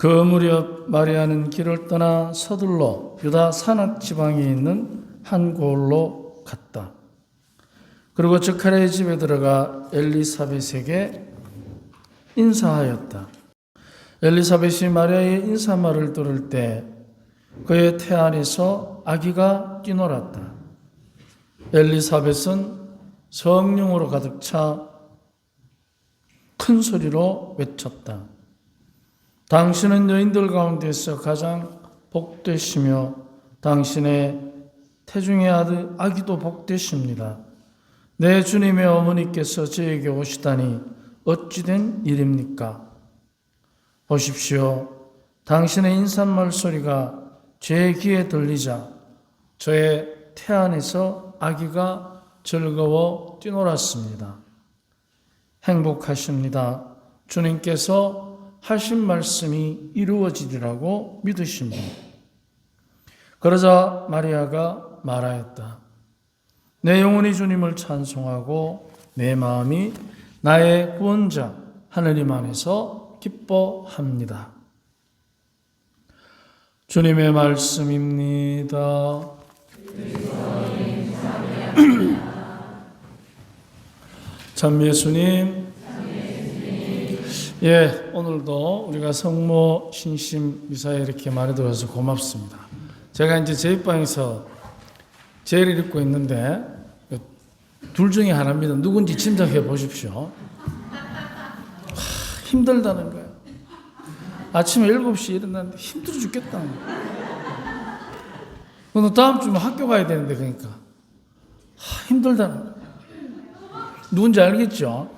그 무렵 마리아는 길을 떠나 서둘러 유다 산악 지방에 있는 한 고을로 갔다. 그리고 저카리아의 집에 들어가 엘리사벳에게 인사하였다. 엘리사벳이 마리아의 인사말을 들을 때 그의 태 안에서 아기가 뛰놀았다. 엘리사벳은 성령으로 가득 차 큰 소리로 외쳤다. 당신은 여인들 가운데서 가장 복되시며 당신의 태중의 아기도 복되십니다. 내 주님의 어머니께서 저에게 오시다니 어찌된 일입니까? 보십시오. 당신의 인사말 소리가 제 귀에 들리자 저의 태 안에서 아기가 즐거워 뛰놀았습니다. 행복하십니다. 주님께서 하신 말씀이 이루어지리라고 믿으십니다. 그러자 마리아가 말하였다. 내 영혼이 주님을 찬송하고 내 마음이 나의 구원자 하느님 안에서 기뻐합니다. 주님의 말씀입니다. 참 예수님. 예, 오늘도 우리가 성모 신심 미사에 이렇게 말해드려서 고맙습니다. 제가 이제 제 입방에서 제를 읽고 있는데 둘 중에 하나입니다. 누군지 짐작해 보십시오. 힘들다는 거예요. 아침에 7시에 일어났는데 힘들어 죽겠다. 근데 다음 주면 학교 가야 되는데 그러니까 힘들다는 거예요. 누군지 알겠죠?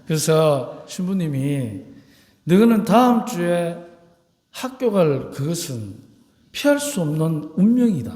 그래서 신부님이 너는 다음 주에 학교 갈 그것은 피할 수 없는 운명이다.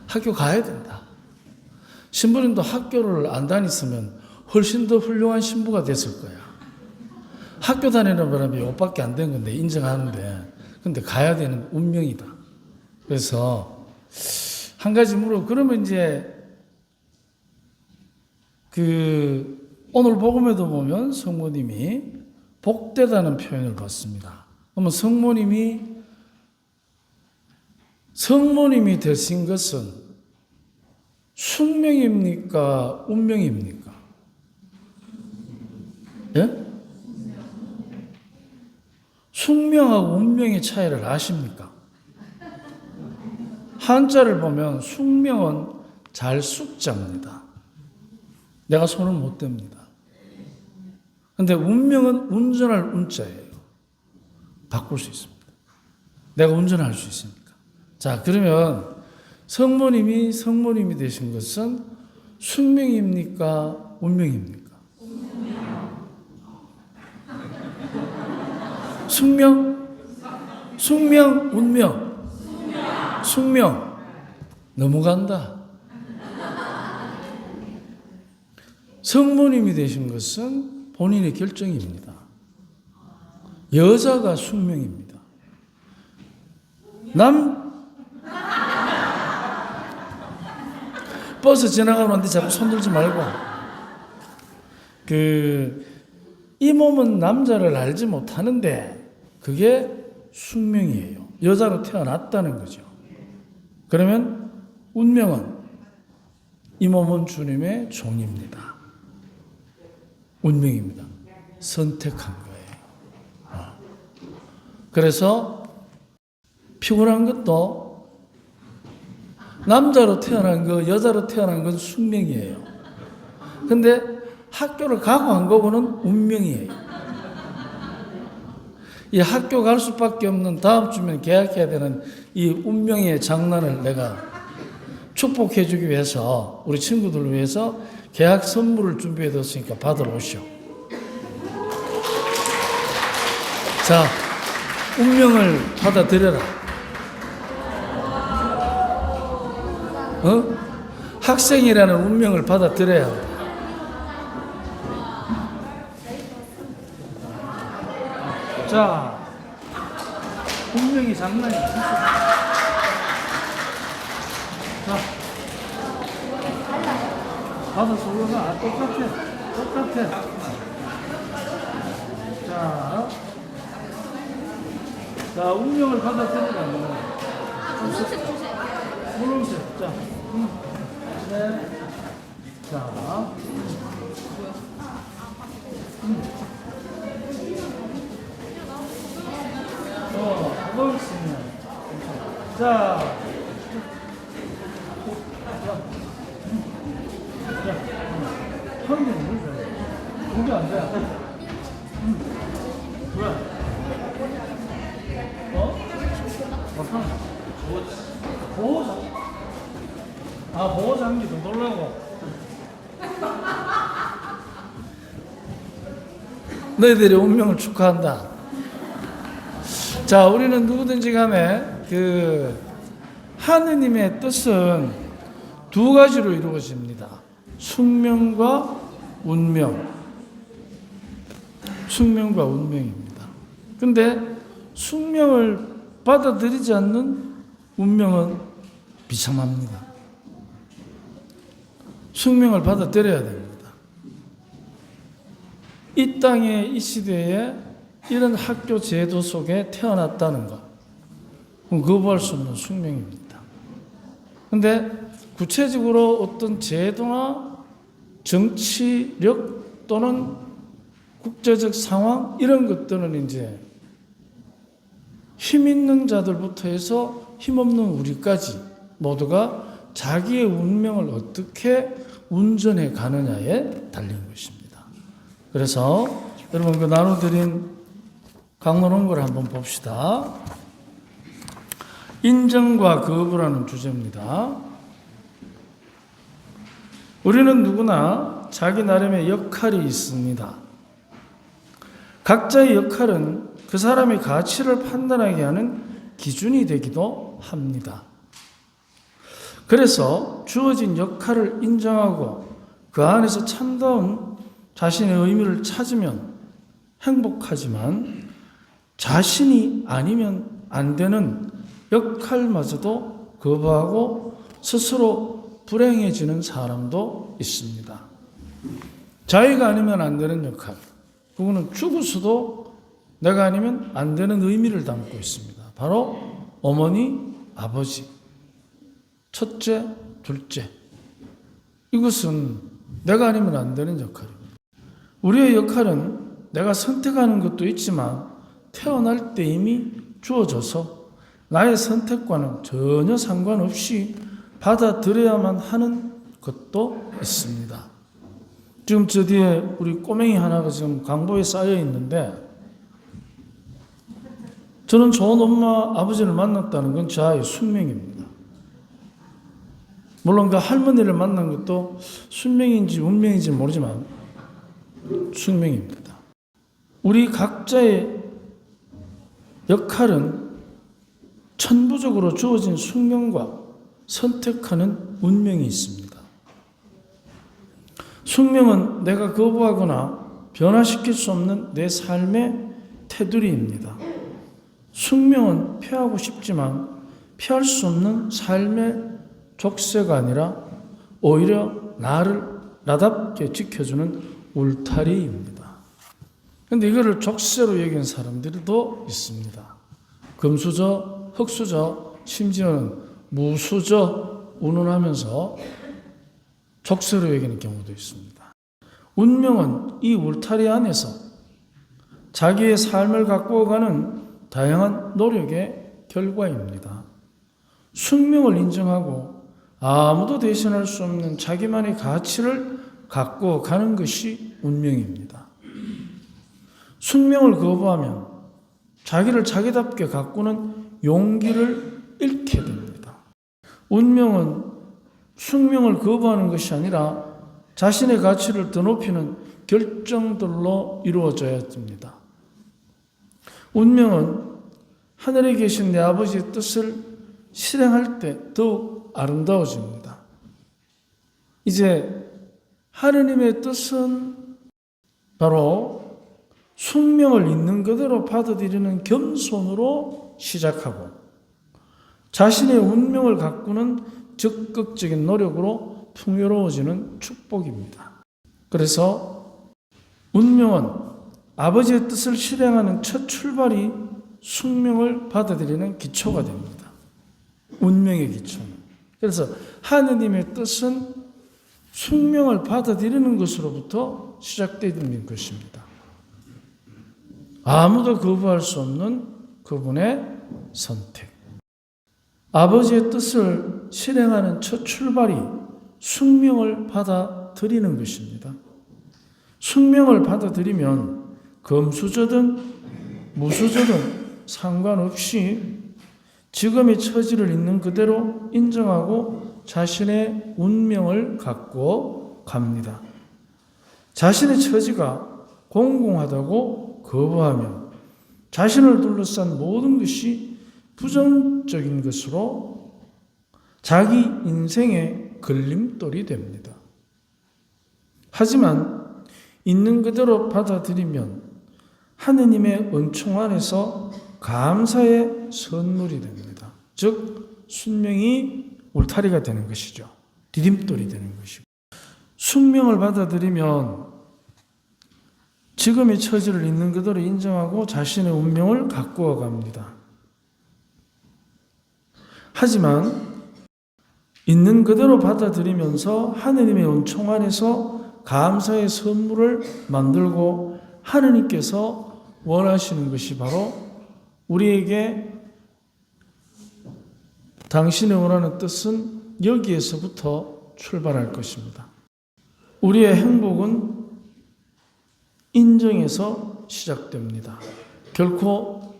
학교 가야 된다. 신부님도 학교를 안 다녔으면 훨씬 더 훌륭한 신부가 됐을 거야. 학교 다니는 바람에 옷밖에 안 된 건데 인정하는데 근데 가야 되는 운명이다. 그래서 한 가지 물어. 그러면 이제 오늘 복음에도 보면 성모님이 복되다는 표현을 받습니다. 그러면 성모님이 되신 것은 숙명입니까? 운명입니까? 예? 숙명하고 운명의 차이를 아십니까? 한자를 보면 숙명은 잘 숙자입니다. 내가 손을 못 댑니다. 근데 운명은 운전할 운자예요. 바꿀 수 있습니다. 내가 운전할 수 있습니까? 자, 그러면 성모님이 되신 것은 숙명입니까? 운명입니까? 숙명, 운명. 숙명. 넘어간다. 성모님이 되신 것은 본인의 결정입니다. 여자가 숙명입니다. 버스 지나가는데 자꾸 손들지 말고. 이 몸은 남자를 알지 못하는데 그게 숙명이에요. 여자로 태어났다는 거죠. 그러면 운명은 이 몸은 주님의 종입니다. 운명입니다. 선택한 거예요. 그래서 피곤한 것도 남자로 태어난 거, 여자로 태어난 건 숙명이에요. 근데 학교를 가고 안 가고는 운명이에요. 이 학교 갈 수밖에 없는 다음 주면 계약해야 되는 이 운명의 장난을 내가 축복해 주기 위해서 우리 친구들을 위해서 계약 선물을 준비해 뒀으니까 받으러 오시오. 자, 운명을 받아들여라. 학생이라는 운명을 받아들여야 합니다. 자, 운명이 장난이 아니죠. 자, 받아서 올라가. 똑같아. 자, 운명을 받아들이라면 분홍색 주세요. 분홍색. 자, 네. 자, 그거 있으면. 자, 한개 물어요. 공개 안 돼. 왜? 어떤? 보호자. 아, 보호장기도 놀라고. 너희들의 운명을 축하한다. 자, 우리는 누구든지 간에 하느님의 뜻은 두 가지로 이루어집니다. 숙명과 운명. 숙명과 운명입니다. 근데 숙명을 받아들이지 않는 운명은 비참합니다. 숙명을 받아들여야 됩니다. 이 땅에 이 시대에 이런 학교 제도 속에 태어났다는 것, 거부할 수 없는 숙명입니다. 그런데 구체적으로 어떤 제도나 정치력 또는 국제적 상황 이런 것들은 이제 힘 있는 자들부터 해서 힘없는 우리까지 모두가 자기의 운명을 어떻게 운전해 가느냐에 달린 것입니다. 그래서 여러분 그 나눠드린 강론원고를 한번 봅시다. 인정과 거부라는 주제입니다. 우리는 누구나 자기 나름의 역할이 있습니다. 각자의 역할은 그 사람의 가치를 판단하게 하는 기준이 되기도 합니다. 그래서 주어진 역할을 인정하고 그 안에서 참다운 자신의 의미를 찾으면 행복하지만 자신이 아니면 안 되는 역할마저도 거부하고 스스로 불행해지는 사람도 있습니다. 자기가 아니면 안 되는 역할, 그거는 죽어서도 내가 아니면 안 되는 의미를 담고 있습니다. 바로 어머니, 아버지, 첫째, 둘째. 이것은 내가 아니면 안 되는 역할입니다. 우리의 역할은 내가 선택하는 것도 있지만 태어날 때 이미 주어져서 나의 선택과는 전혀 상관없이 받아들여야만 하는 것도 있습니다. 지금 저 뒤에 우리 꼬맹이 하나가 지금 강보에 쌓여 있는데 저는 좋은 엄마, 아버지를 만났다는 건 저의 숙명입니다. 물론 그 할머니를 만난 것도 숙명인지 운명인지 모르지만 숙명입니다. 우리 각자의 역할은 천부적으로 주어진 숙명과 선택하는 운명이 있습니다. 숙명은 내가 거부하거나 변화시킬 수 없는 내 삶의 테두리입니다. 숙명은 피하고 싶지만 피할 수 없는 삶의 족쇄가 아니라 오히려 나답게 지켜주는 울타리입니다. 그런데 이거를 족쇄로 여기는 사람들도 있습니다. 금수저, 흙수저, 심지어는 무수저 운운하면서 족쇄로 여기는 경우도 있습니다. 운명은 이 울타리 안에서 자기의 삶을 가꾸어가는 다양한 노력의 결과입니다. 숙명을 인정하고 아무도 대신할 수 없는 자기만의 가치를 가꾸어 가는 것이 운명입니다. 숙명을 거부하면 자기를 자기답게 가꾸는 용기를 잃게 됩니다. 운명은 숙명을 거부하는 것이 아니라 자신의 가치를 더 높이는 결정들로 이루어져야 됩니다. 운명은 하늘에 계신 내 아버지의 뜻을 실행할 때 더욱 아름다워집니다. 이제 하느님의 뜻은 바로 숙명을 있는 그대로 받아들이는 겸손으로 시작하고 자신의 운명을 가꾸는 적극적인 노력으로 풍요로워지는 축복입니다. 그래서 운명은 아버지의 뜻을 실행하는 첫 출발이 숙명을 받아들이는 기초가 됩니다. 운명의 기초는. 그래서 하느님의 뜻은 숙명을 받아들이는 것으로부터 시작되는 것입니다. 아무도 거부할 수 없는 그분의 선택. 아버지의 뜻을 실행하는 첫 출발이 숙명을 받아들이는 것입니다. 숙명을 받아들이면 금수저든 무수저든 상관없이 지금의 처지를 있는 그대로 인정하고 자신의 운명을 갖고 갑니다. 자신의 처지가 공공하다고 거부하며 자신을 둘러싼 모든 것이 부정적인 것으로 자기 인생의 걸림돌이 됩니다. 하지만 있는 그대로 받아들이면 하느님의 은총 안에서 감사의 선물이 됩니다. 즉 숙명이 울타리가 되는 것이죠. 디딤돌이 되는 것이고, 숙명을 받아들이면 지금의 처지를 있는 그대로 인정하고 자신의 운명을 가꾸어 갑니다. 하지만 있는 그대로 받아들이면서 하느님의 은총 안에서 감사의 선물을 만들고 하느님께서 원하시는 것이 바로 우리에게 당신의 원하는 뜻은 여기에서부터 출발할 것입니다. 우리의 행복은 인정에서 시작됩니다. 결코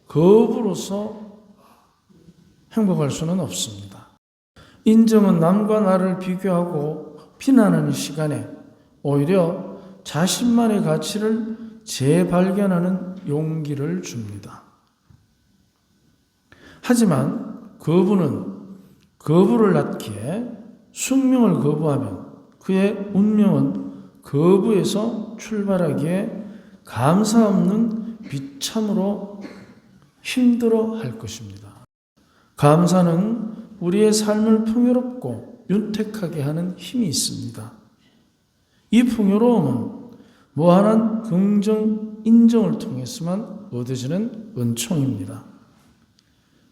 거부로서 행복할 수는 없습니다. 인정은 남과 나를 비교하고 비난하는 시간에 오히려 자신만의 가치를 재발견하는 용기를 줍니다. 하지만 거부는 거부를 낳기에 숙명을 거부하면 그의 운명은 거부에서 출발하기에 감사 없는 비참으로 힘들어 할 것입니다. 감사는 우리의 삶을 풍요롭고 윤택하게 하는 힘이 있습니다. 이 풍요로움은 무한한 긍정, 인정을 통해서만 얻어지는 은총입니다.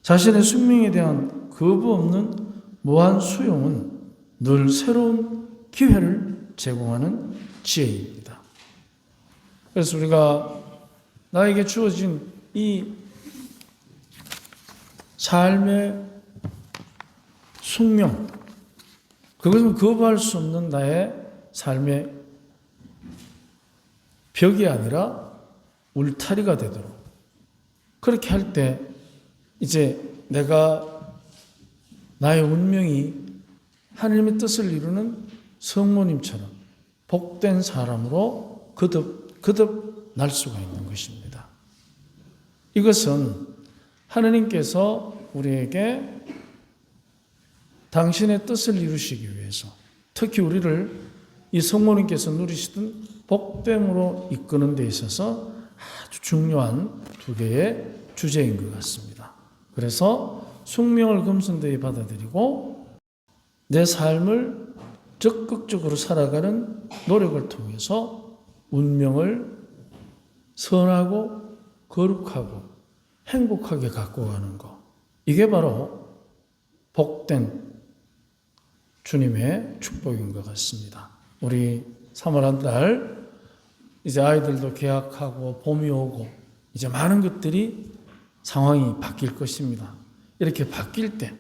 자신의 숙명에 대한 거부 없는 무한 수용은 늘 새로운 기회를 제공하는 지혜입니다. 그래서 우리가 나에게 주어진 이 삶의 숙명, 그것은 거부할 수 없는 나의 삶의 벽이 아니라 울타리가 되도록, 그렇게 할 때 이제 내가 나의 운명이 하나님의 뜻을 이루는 성모님처럼 복된 사람으로 거듭 날 수가 있는 것입니다. 이것은 하나님께서 우리에게 당신의 뜻을 이루시기 위해서, 특히 우리를 이 성모님께서 누리시던 복됨으로 이끄는 데 있어서 아주 중요한 두 개의 주제인 것 같습니다. 그래서 숙명을 금순대에 받아들이고 내 삶을 적극적으로 살아가는 노력을 통해서 운명을 선하고 거룩하고 행복하게 갖고 가는 것, 이게 바로 복된 주님의 축복인 것 같습니다. 우리 3월 한 달 이제 아이들도 개학하고 봄이 오고 이제 많은 것들이 상황이 바뀔 것입니다. 이렇게 바뀔 때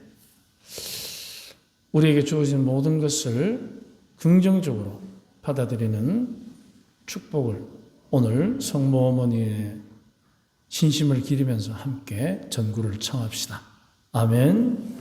우리에게 주어진 모든 것을 긍정적으로 받아들이는 축복을 오늘 성모 어머니의 신심을 기리면서 함께 전구를 청합시다. 아멘.